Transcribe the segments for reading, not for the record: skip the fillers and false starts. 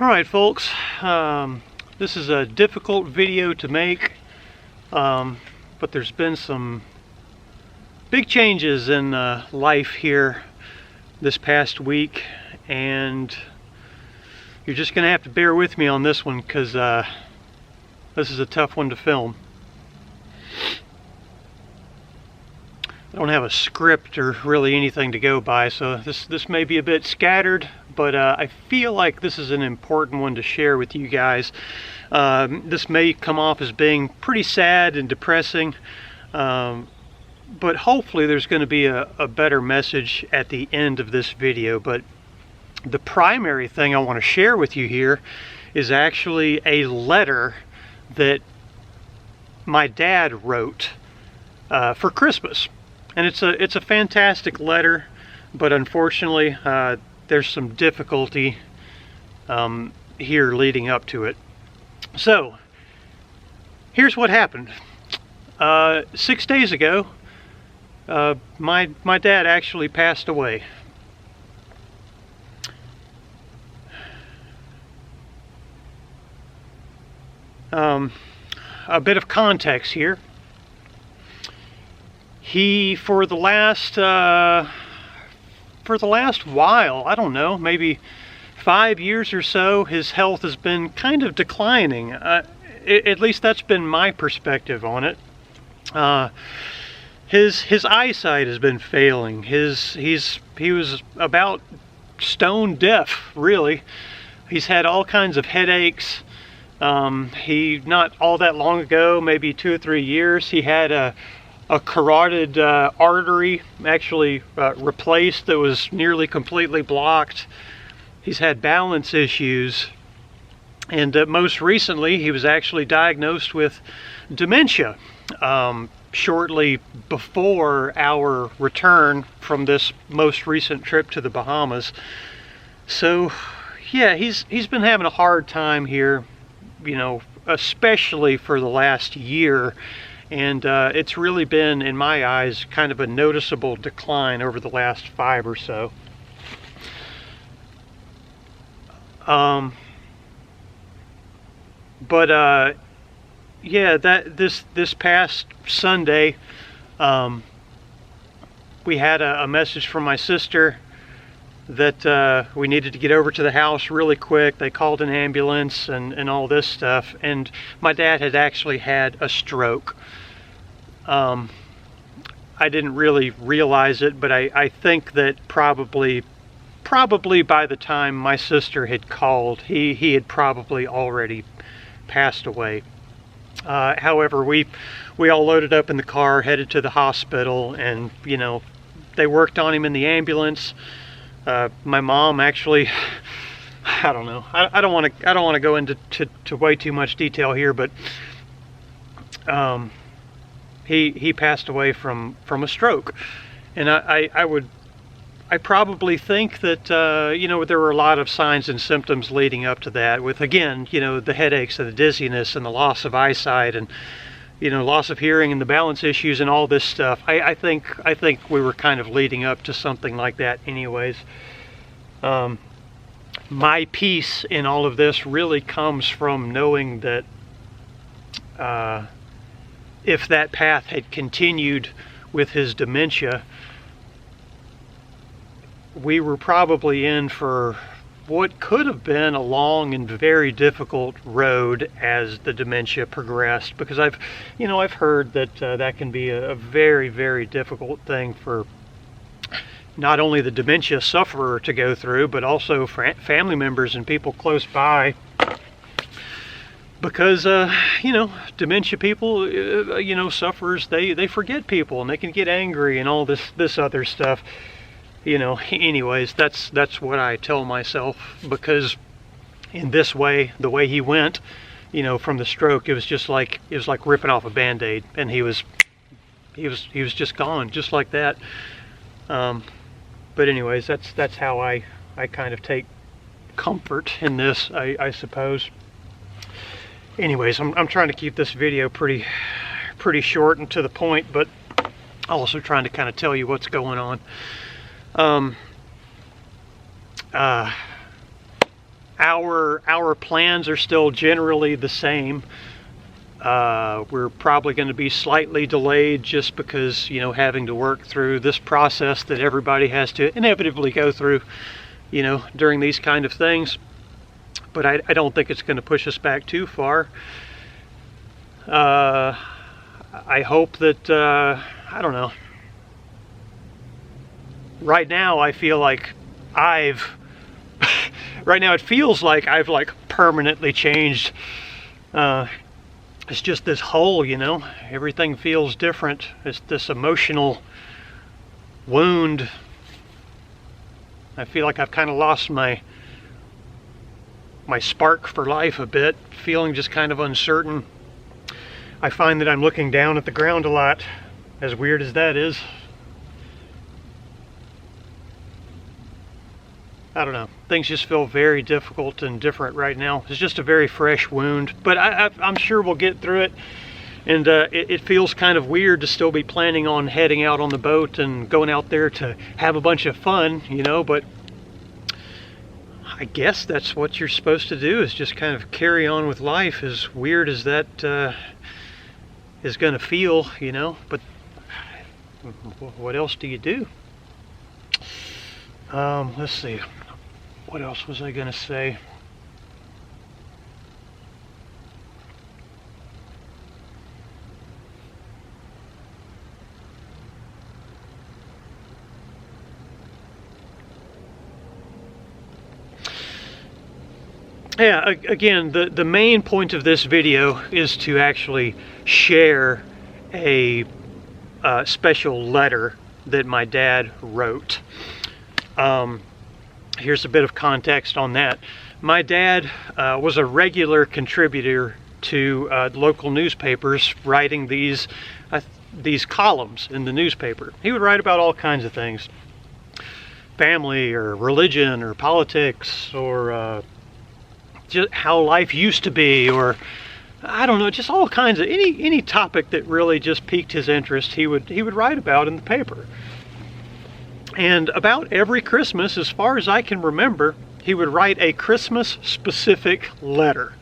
Alright folks, this is a difficult video to make, but there's been some big changes in life here this past week, and you're just going to have to bear with me on this one because this is a tough one to film. I don't have a script or really anything to go by, so this may be a bit scattered, but I feel like this is an important one to share with you guys. This may come off as being pretty sad and depressing, but hopefully there's going to be a better message at the end of this video. But the primary thing I want to share with you here is actually a letter that my dad wrote for Christmas. And it's a fantastic letter, but unfortunately there's some difficulty here leading up to it. So here's what happened. 6 days ago, my dad actually passed away. A bit of context here. He, for the last while, I don't know, maybe 5 years or so, his health has been kind of declining. At least that's been my perspective on it. His eyesight has been failing. He was about stone deaf, really. He's had all kinds of headaches. Not all that long ago, maybe 2 or 3 years, he had a carotid artery actually replaced that was nearly completely blocked. He's had balance issues, and most recently he was actually diagnosed with dementia shortly before our return from this most recent trip to the Bahamas. So yeah, he's been having a hard time here, you know, especially for the last year. And it's really been, in my eyes, kind of a noticeable decline over the last 5 or so. Yeah, this past Sunday, we had a message from my sister that we needed to get over to the house really quick. They called an ambulance and all this stuff, and my dad had actually had a stroke. I didn't really realize it, but I think that probably by the time my sister had called, he had probably already passed away. However, we all loaded up in the car, headed to the hospital, and you know, they worked on him in the ambulance. My mom actually, I don't know, I don't want to go into way too much detail here, but he passed away from a stroke. And I probably think that you know, there were a lot of signs and symptoms leading up to that, with, again, you know, the headaches and the dizziness and the loss of eyesight and, you know, loss of hearing and the balance issues and all this stuff. I think we were kind of leading up to something like that anyways. My peace in all of this really comes from knowing that if that path had continued with his dementia, we were probably in for what could have been a long and very difficult road as the dementia progressed, because I've heard that that can be a very, very difficult thing for not only the dementia sufferer to go through, but also family members and people close by. Because, you know, dementia people, you know, sufferers, they forget people and they can get angry and all this other stuff. You know, anyways, that's what I tell myself, because in this way, the way he went, you know, from the stroke, it was like ripping off a Band-Aid, and he was just gone, just like that. But anyways, that's how I kind of take comfort in this, I suppose. Anyways, I'm trying to keep this video pretty short and to the point, but also trying to kind of tell you what's going on. Our plans are still generally the same. We're probably going to be slightly delayed just because, you know, having to work through this process that everybody has to inevitably go through, you know, during these kind of things. But I don't think it's going to push us back too far. I hope that, I don't know. Right now I feel like right now it feels like I've like permanently changed. It's just this hole, you know, everything feels different. It's this emotional wound. I feel like I've kind of lost my spark for life a bit, feeling just kind of uncertain. I find that I'm looking down at the ground a lot, as weird as that is. I don't know. Things just feel very difficult and different right now. It's just a very fresh wound, but I'm sure we'll get through it. And it feels kind of weird to still be planning on heading out on the boat and going out there to have a bunch of fun, you know, but I guess that's what you're supposed to do, is just kind of carry on with life, as weird as that is going to feel, you know, but what else do you do? Let's see. What else was I going to say? Yeah, again, the main point of this video is to actually share a special letter that my dad wrote. Here's a bit of context on that. My dad was a regular contributor to local newspapers, writing these columns in the newspaper. He would write about all kinds of things. Family or religion or politics, or just how life used to be, or I don't know, just all kinds of any topic that really just piqued his interest, he would write about in the paper. And about every Christmas, as far as I can remember, he would write a Christmas-specific letter.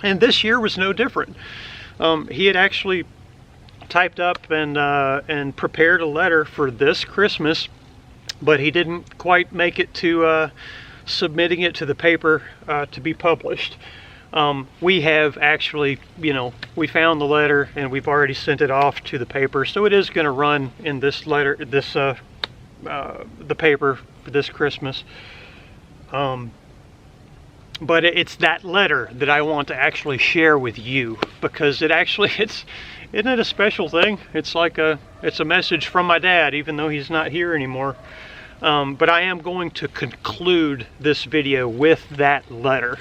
And this year was no different. He had actually typed up and prepared a letter for this Christmas, but he didn't quite make it to submitting it to the paper to be published. We have actually, you know, we found the letter and we've already sent it off to the paper, so it is going to run in this letter, the paper for this Christmas. But it's that letter that I want to actually share with you, because isn't it a special thing? It's like it's a message from my dad, even though he's not here anymore. But I am going to conclude this video with that letter.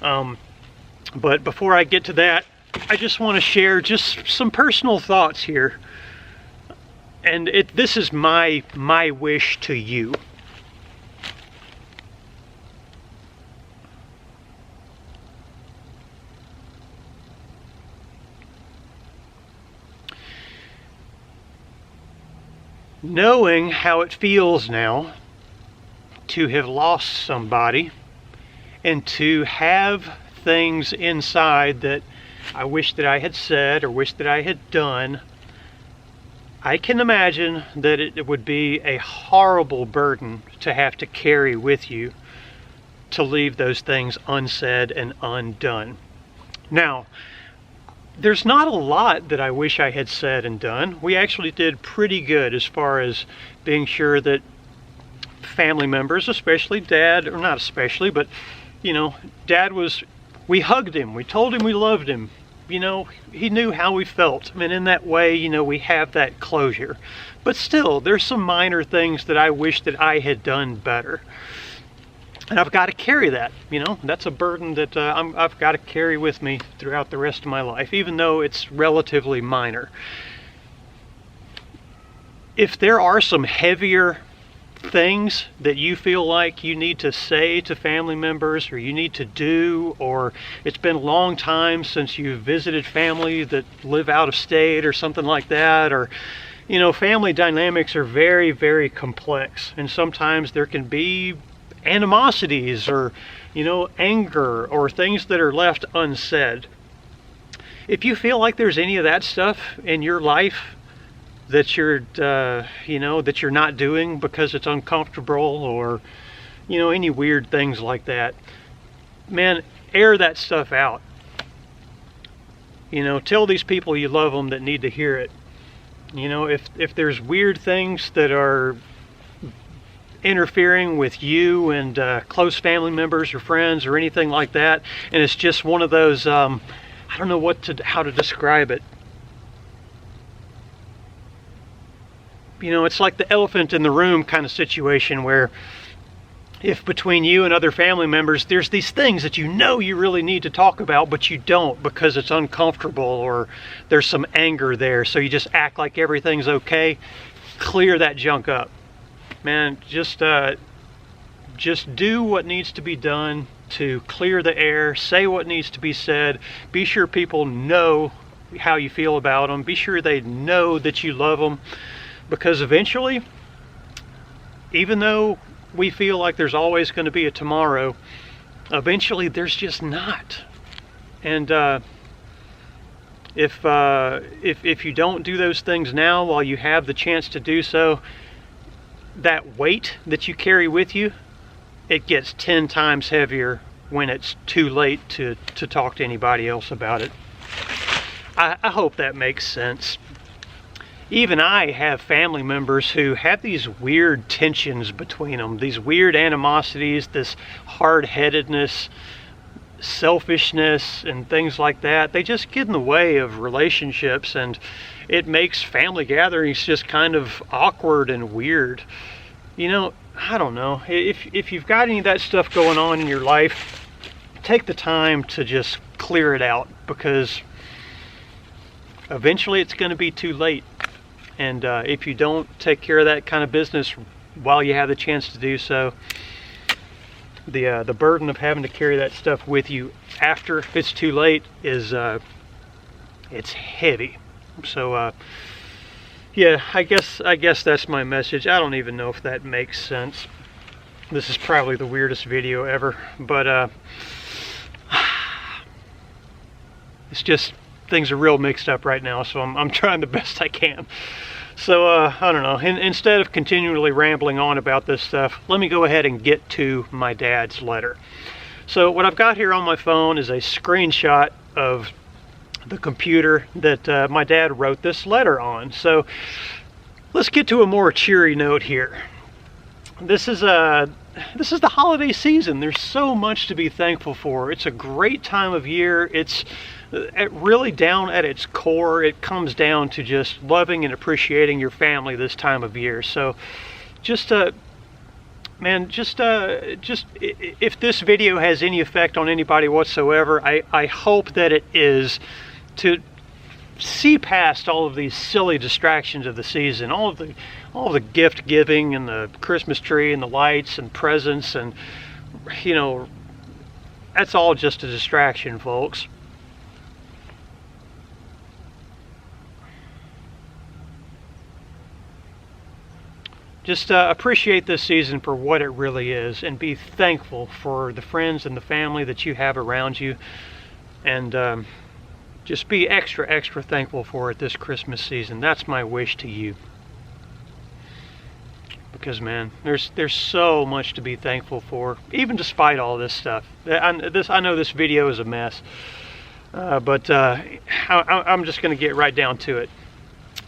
But before I get to that, I just want to share just some personal thoughts here. And this is my wish to you. Knowing how it feels now to have lost somebody and to have things inside that I wish that I had said or wish that I had done, I can imagine that it would be a horrible burden to have to carry with you, to leave those things unsaid and undone. Now, there's not a lot that I wish I had said and done. We actually did pretty good as far as being sure that family members, especially Dad, or not especially, but, you know, Dad we hugged him, we told him we loved him. You know, he knew how we felt. I mean, in that way, you know, we have that closure. But still, there's some minor things that I wish that I had done better. And I've got to carry that, you know. That's a burden that I've got to carry with me throughout the rest of my life, even though it's relatively minor. If there are some heavier things that you feel like you need to say to family members, or you need to do, or it's been a long time since you've visited family that live out of state or something like that, or, you know, family dynamics are very, very complex, and sometimes there can be animosities, or, anger or things that are left unsaid. If you feel like there's any of that stuff in your life that you're not doing because it's uncomfortable, or any weird things like that, man, air that stuff out. Tell these people you love them that need to hear it. If there's weird things that are interfering with you and close family members or friends or anything like that, and it's just one of those, I don't know how to describe it. It's like the elephant in the room kind of situation, where if between you and other family members there's these things that you really need to talk about, but you don't because it's uncomfortable or there's some anger there, so you just act like everything's okay. Clear that junk up, man. Just do what needs to be done to clear the air. Say what needs to be said. Be sure people know how you feel about them. Be sure they know that you love them, because eventually, even though we feel like there's always going to be a tomorrow, eventually there's just not. And if you don't do those things now while you have the chance to do so, that weight that you carry with you, it gets 10 times heavier when it's too late to talk to anybody else about it. I hope that makes sense. Even I have family members who have these weird tensions between them, these weird animosities, this hard-headedness, selfishness, and things like that. They just get in the way of relationships, and it makes family gatherings just kind of awkward and weird. I don't know. If you've got any of that stuff going on in your life, take the time to just clear it out, because eventually it's going to be too late. And if you don't take care of that kind of business while you have the chance to do so, the burden of having to carry that stuff with you after it's too late is it's heavy. So yeah, I guess that's my message. I don't even know if that makes sense. This is probably the weirdest video ever, but it's just, things are real mixed up right now, so I'm trying the best I can. So I don't know, instead of continually rambling on about this stuff, let me go ahead and get to my dad's letter. So what I've got here on my phone is a screenshot of the computer that my dad wrote this letter on. So let's get to a more cheery note here. This is the holiday season. There's so much to be thankful for. It's a great time of year. It's really, down at its core, it comes down to just loving and appreciating your family this time of year. So just if this video has any effect on anybody whatsoever, I hope that it is to see past all of these silly distractions of the season, all of the gift giving and the Christmas tree and the lights and presents, and that's all just a distraction, folks. Just appreciate this season for what it really is, and be thankful for the friends and the family that you have around you, and just be extra thankful for it this Christmas season. That's my wish to you. Because, man, there's so much to be thankful for, even despite all this stuff. I know this video is a mess, but I'm just going to get right down to it.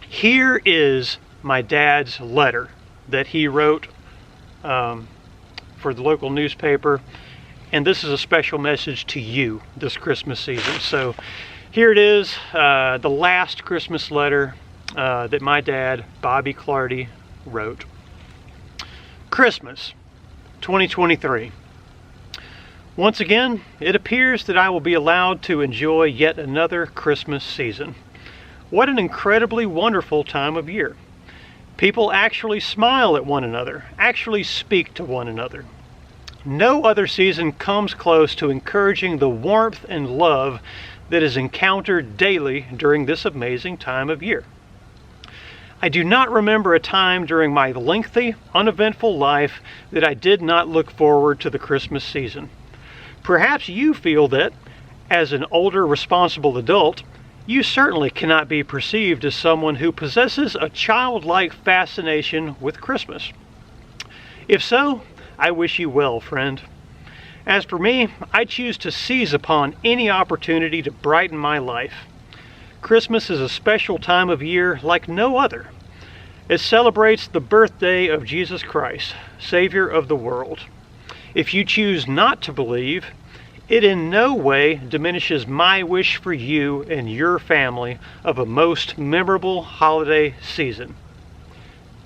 Here is my dad's letter that he wrote for the local newspaper, and this is a special message to you this Christmas season. So here it is, the last Christmas letter that my dad, Bobby Clardy, wrote. Christmas 2023. Once again, it appears that I will be allowed to enjoy yet another Christmas season. What an incredibly wonderful time of year. People actually smile at one another, actually speak to one another. No other season comes close to encouraging the warmth and love that is encountered daily during this amazing time of year. I do not remember a time during my lengthy, uneventful life that I did not look forward to the Christmas season. Perhaps you feel that, as an older, responsible adult, you certainly cannot be perceived as someone who possesses a childlike fascination with Christmas. If so, I wish you well, friend. As for me, I choose to seize upon any opportunity to brighten my life. Christmas is a special time of year like no other. It celebrates the birthday of Jesus Christ, Savior of the world. If you choose not to believe, it in no way diminishes my wish for you and your family of a most memorable holiday season.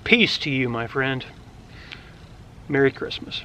Peace to you, my friend. Merry Christmas.